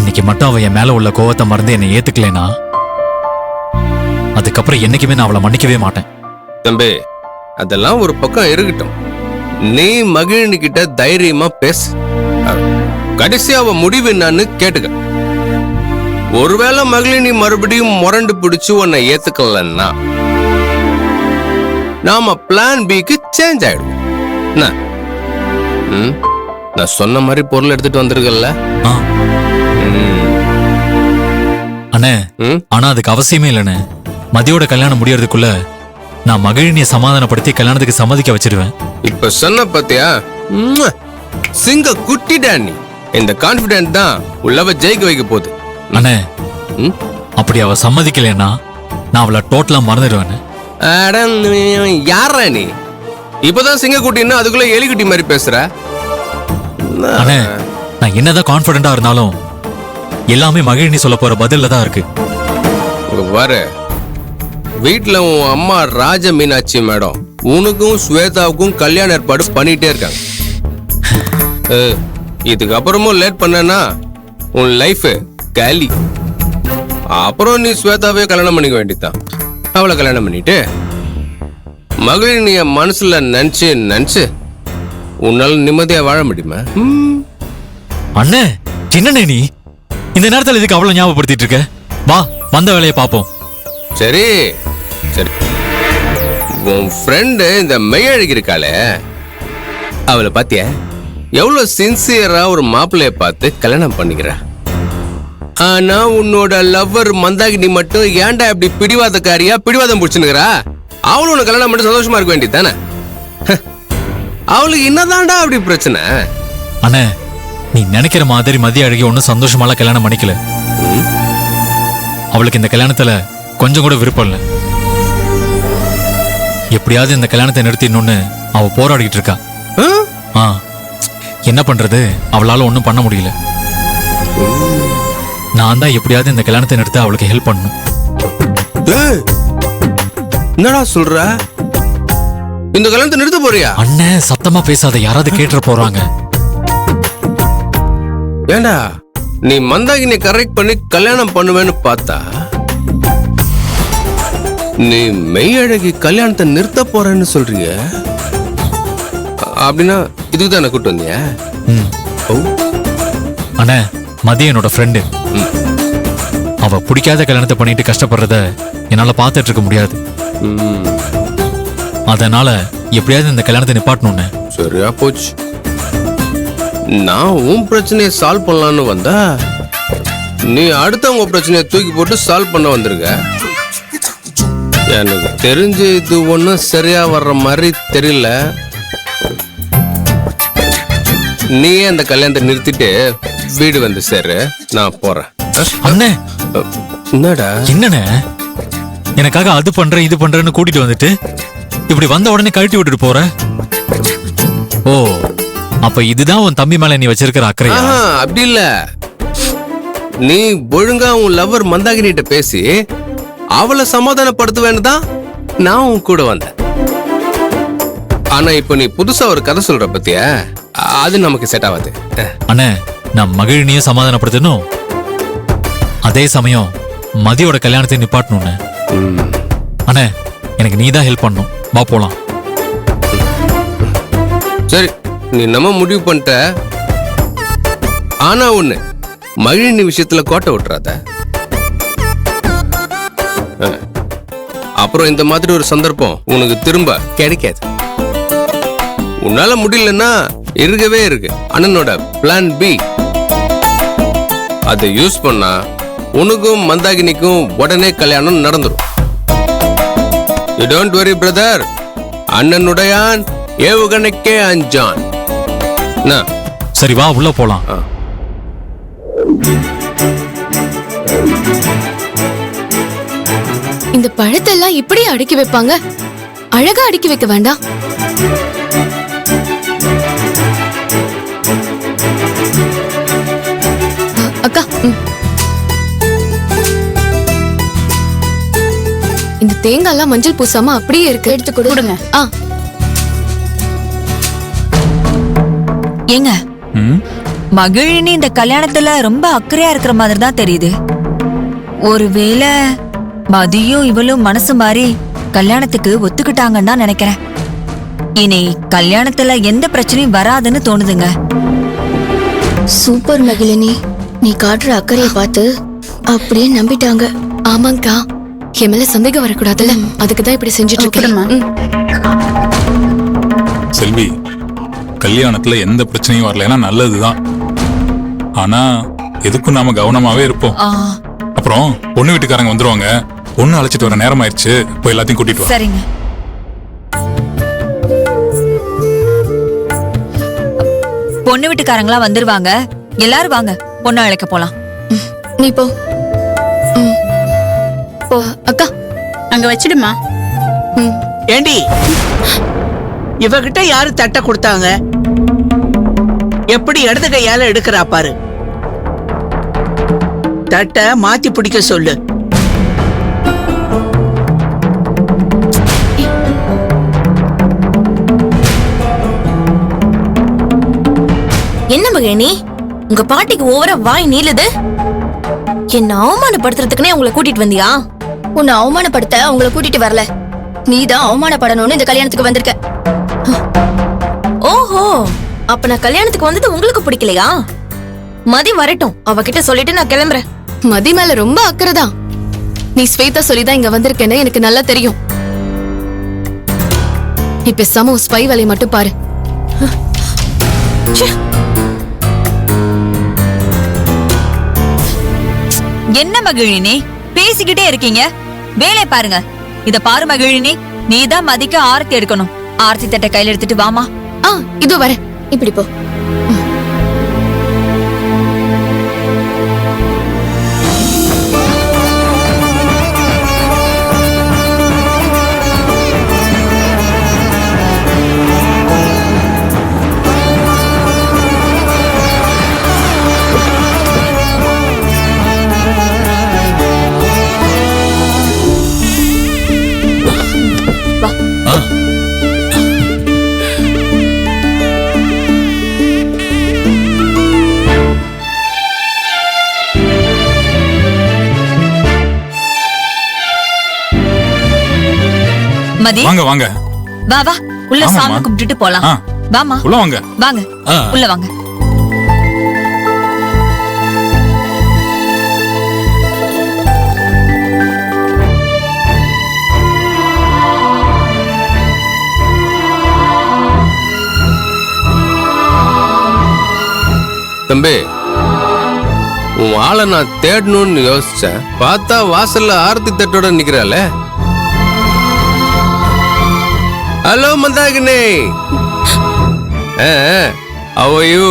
இன்னைக்கு மட்டும் அவ என் மேல உள்ள கோவத்தை மறந்து என்னை ஏத்துக்கலைனா அதுக்கப்புறம் என்னைக்குமே நான் அவளை மன்னிக்கவே மாட்டேன். தம்பி, அதெல்லாம் ஒரு பக்கம் இருக்கட்டும். நீ மகிழினி கிட்ட தைரியமா பேசு. கடைசி அவ முடிவு என்னன்னு கேட்டுக்க. ஒருவேளை மகிழினி மறுபடியும் முரண்டு பிடிச்சு உன்னை ஏத்துக்கலன்னா நாம பிளான் பிக்கு சேஞ்ச் ஆயிடுவோம். என்ன? நான் சொன்ன மாதிரி பொருள் எடுத்துட்டு வந்திருக்கல. அண்ணே, ஆனா அதுக்கு அவசியமே இல்லைண்ணே. மதியோட கல்யாணம் முடியறதுக்குள்ள நான் மகிழினியை சமாதானப்படுத்தி கல்யாணத்துக்கு சம்மதிக்க வச்சிருவேன். இப்ப சொன்ன பாத்தியா, சிங்க குட்டி டேனி. இந்த கான்பிடன்ட் தான் உள்ளவ ஜெயிக்க வைக்க போகுது. அண்ணே, அப்படி அவ சம்மதிக்கலைன்னா நான் அவளை டோட்டலா மறந்துடுவேன். யாரா நீ? இப்பதான் சிங்க குட்டின்னு அதுக்குள்ள எலிக்குட்டி மாதிரி பேசுற. அண்ணே, நான் என்னதான் கான்பிடண்டா இருந்தாலும் எல்லாமே மகிழினி சொல்ல போற பதில்ல தான் இருக்கு. வர வீட்டுல உன் அம்மா ராஜ மீனாட்சி மேடம் உனக்கும் ஸ்வேதாவுக்கும் கல்யாண ஏற்பாடு பண்ணிட்டே இருக்காங்க. இதுக்கப்புறமும் லேட் பண்ணனா உன் லைஃப் காலி. அப்புறம் நீ ஸ்வேதாவே கல்யாணம் பண்ணிக்க வேண்டியதான். அவளை கல்யாணம் பண்ணிட்டு மகளிர் மனசுல நினைச்சு நினைச்சு உன்னால நிம்மதியா வாழ முடியுமா? அண்ணே, என்னண்ணே நீ இந்த நேரத்தில் இதுக்கு அவ்வளவு ஞாபகப்படுத்திட்டு இருக்க? வா, வந்த வேலையை பார்ப்போம். சரி சரி. உன் ஃப்ரெண்டு இந்த மெய்யழகி இருக்காளே, அவளை பாத்தியா? எவ்வளவு சின்சியரா ஒரு மாப்பிள்ளைய பார்த்து கல்யாணம் பண்ணிக்கிறா. ஆனா உன்னோட லவ்வர் மந்தாகினி மட்டும் ஏன்டா இப்படி பிடிவாதக்காரியா பிடிவாதம் பிடிச்சுனுக்கிறா? அவளும் உன்னை கல்யாணம் பண்ணி சந்தோஷமா இருக்க வேண்டியது தானே? அவளுக்கு என்னதான்டா அப்படி பிரச்சனை? அண்ணே, நீ நினைக்கிற மாதிரி மதிய அழகி ஒன்னும் சந்தோஷமால கல்யாணம் பண்ணிக்கல. அவளுக்கு இந்த கல்யாணத்துல கொஞ்சம் கூட விருப்பம் இல்லை. எப்படியாவது இந்த கல்யாணத்தை நிறுத்திடணும்னு அவ போராடிட்டு இருக்கா. என்ன பண்றது, அவளால ஒன்னும் பண்ண முடியல. நான் தான் எப்படியாவது இந்த கல்யாணத்தை நிறுத்த அவளுக்கு ஹெல்ப் பண்ணணும். என்னடா சொல்ற? இந்த கல்யாணத்தை நிறுத்த போறியா? அண்ணே, சத்தமா பேசாத, யாராவது கேட்டுற போறாங்க. ஏண்டா, நீ மந்தாகினை கரெக்ட் பண்ணி கல்யாணம் பண்ணுவேன்னு பார்த்தா நீ மெய்யழகி கல்யாணத்தை நிறுத்த போறேன்னு சொல்றிய? அப்படின்னா இதுக்கு தான் கூட்டு வந்தியா? அண்ணே, மதிய என்னோட ஃப்ரெண்டு. அவ பிடிக்காத கல்யாணத்தை பண்ணிட்டு கஷ்டப்படுறத என்னால பார்த்துட்டு இருக்க முடியாது. அதனால எப்படியாவது இந்த கல்யாணத்தை நிப்பாட்டணும்னு. சரியா போச்சு. நான் உன் பிரச்சனையை சால்வ் பண்ணலான்னு வந்தா நீ அடுத்தவங்க பிரச்சனையை தூக்கி போட்டு சால்வ் பண்ண வந்திருக்க. எனக்கு தெரிஞ்சு இது ஒன்றும் சரியா வர்ற மாதிரி தெரியல. நீயே அந்த கல்யாணத்தை நிறுத்திட்டு வீடு வந்து சேரு, நான் போறேன். அண்ணே, என்னடா? என்னண்ணே, எனக்காக அது பண்றேன் இது பண்றேன்னு கூட்டிட்டு வந்துட்டு இப்படி வந்த உடனே கழட்டி விட்டுட்டு போற? ஓ, அப்ப இதுதான் உன் தம்பி மேல நீ வச்சிருக்கிற அக்கறையா? அப்படி இல்ல. நீ ஒழுங்கா உன் லவ்வர் மந்தாகினிட்ட பேசி அவளை சமாதானப்படுத்துவேன்னு தான் நான் உன் கூட வந்தேன். ஆனா இப்ப நீ புதுசா ஒரு கதை சொல்ற பத்தியா, அது நமக்கு செட் ஆகாது. அண்ணே, நான் மகிழினியும் சமாதானப்படுத்தணும், அதே சமயம் மதியோட கல்யாணத்தை நிப்பாட்டணும்னு. அண்ணே, எனக்கு நீ தான் ஹெல்ப் பண்ணும். வா போலாம். சரி, நீ நம்ம முடிவு பண்ணிட்ட. ஆனா ஒண்ணு, மகிழினி விஷயத்துல கோட்டை விட்டுறாத. அப்புறம் இந்த மாதிரி ஒரு சந்தர்ப்பம் உனக்கு திரும்ப கிடைக்காது. உன்னால முடியலன்னா இருக்கவே இருக்கு அண்ணனோட பிளான் பி. அதை யூஸ் பண்ணா உனக்கும் மந்தாகினிக்கும் உடனே கல்யாணம் நடந்துரும். You don't worry brother. அண்ணனுடையான் ஏவுகணைக்கே அஞ்சான். சரி, வா உள்ள போலாம். இந்த பழத்தெல்லாம் இப்படி அடுக்கி வைப்பாங்க? அழகா அடுக்கி வைக்க வேண்டாம்? அக்கா, இந்த தேங்காய்லாம் மஞ்சள் பூசாம அப்படியே இருக்கு. எடுத்து கொடுங்க. ஏங்க, மகிழினி இந்த கல்யாணத்துல ரொம்ப அக்கறையா இருக்கிற மாதிரி தான் தெரியுது. ஒருவேளை மதியும் இவளும் மனசு மாறி கல்யாணத்துக்கு ஒத்துக்கிட்டாங்கன்னு தான் நினைக்கிறேன். இனி கல்யாணத்துல எந்த பிரச்சனையும் வராதுன்னு தோணுதுங்க. சூப்பர் மகிழினி, நீ காட்டுற அக்கறையை பார்த்து அப்படியே நம்பிட்டாங்க. ஆமாங்கா, என் மேல சந்தேகம் வரக்கூடாதுல்ல, அதுக்குதான் இப்படி செஞ்சுட்டு இருக்கேன். செல்வி, கல்யாணத்துல எந்த பிரச்சனையும் வரலைன்னா நல்லதுதான். ஆனா எதுக்கும் நாம கவனமாவே இருப்போம். அப்புறம் பொண்ணு வீட்டுக்காரங்க வந்துருவாங்க. பொண்ணு அழைச்சிட்டு வர நேரம் ஆயிடுச்சு. போய் எல்லாத்தையும் கூட்டிட்டு வா. சரிங்க. பொண்ணு வீட்டுக்காரங்களா வந்துருவாங்க. எல்லாரும் வாங்க, பொண்ணு அழைக்க போலாம். நீ போ. போ அக்கா. அங்க வச்சிடுமா. ஏண்டி, இவகிட்ட யாரு தட்டை கொடுத்தாங்க? எப்படி இடது கையால எடுக்கிறா பாரு. தட்டை மாத்தி பிடிக்க சொல்லு. என்ன மகிழினி, உங்க பாட்டிக்கு ஓவரா வாய் நீளுது. என்ன அவமானப்படுத்துறதுக்குனே உங்களை கூட்டிட்டு வந்தியா? உன்னை அவமானப்படுத்த உங்களை கூட்டிட்டு வரல, நீதான் அவமானப்படணும்னு இந்த கல்யாணத்துக்கு வந்திருக்க. ஓஹோ, அப்ப நான் கல்யாணத்துக்கு வந்தது உங்களுக்கு பிடிக்கலையா? மதி வரட்டும், அவகிட்ட சொல்லிட்டு நான் கிளம்புறேன். மதி மேல ரொம்ப அக்கறைதான். நீ ஸ்வேதா சொல்லிதான் இங்க வந்திருக்கேன்னு எனக்கு நல்லா தெரியும். நீ பேசாம உன் ஸ்பை வேலையை மட்டும் பாரு. என்ன மகிழினி பேசிக்கிட்டே இருக்கீங்க? வேலை பாருங்க. இத பாரு மகிழினி, நீதான் மதிக்க ஆரத்தி எடுக்கணும். ஆரத்தி தட்டை கையில எடுத்துட்டு வாமா. இதோ வரேன். இப்படி போ. மதி, வாங்க வாங்க. வா வா, உள்ள ஆமாம்மா. சாமி கும்பிட்டுட்டு போலாம். வாமா, உள்ள வாங்க. வாங்க, உள்ள வாங்க. தம்பி, உன் ஆளை நான் தேடணும்னு யோசிச்சேன். பார்த்தா வாசல்ல ஆரத்தி தட்டோட நிக்கிறாள. Hello Mandakini, how are you?